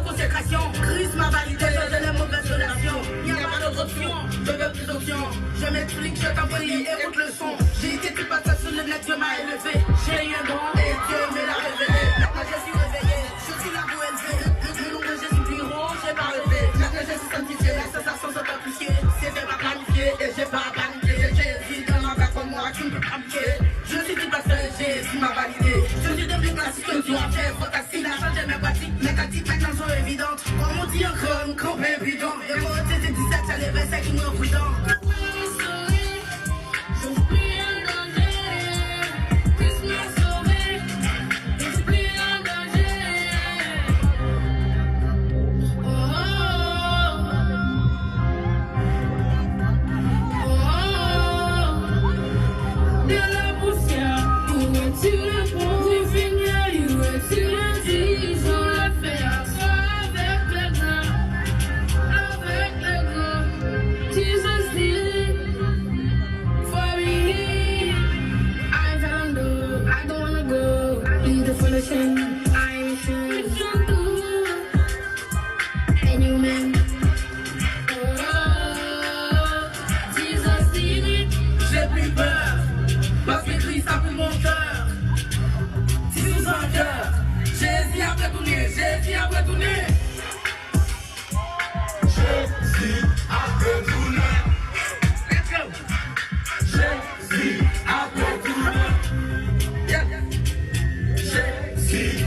Consécration, Christ m'a validé, je les mauvaises relations. Il n'y a pas d'autre option, je veux plus d'options. Je m'explique, je t'envoie, écoute le son. J'ai été tout passé sur le net, Dieu m'a élevé. J'ai eu un don et Dieu me l'a révélé. Maintenant je suis réveillé, je suis là pour élever. Le nom de Jésus plus haut, j'ai pas rêvé. Maintenant je suis sanctifié, la sensation sont amplifiées. C'était pas planifié et j'ai pas paniqué. Jésus dans ma vie comme moi, tu ne peux pas me tuer. Je suis tout passé, Jésus m'a validé. Je suis devenu classique, tu as fait fantastique. La changé mes pratiques, mes tactiques maintenant sont évidentes. Comme on dit encore, une crampe évident. Et moi, c'était 17, ça les versets qui me prudent. See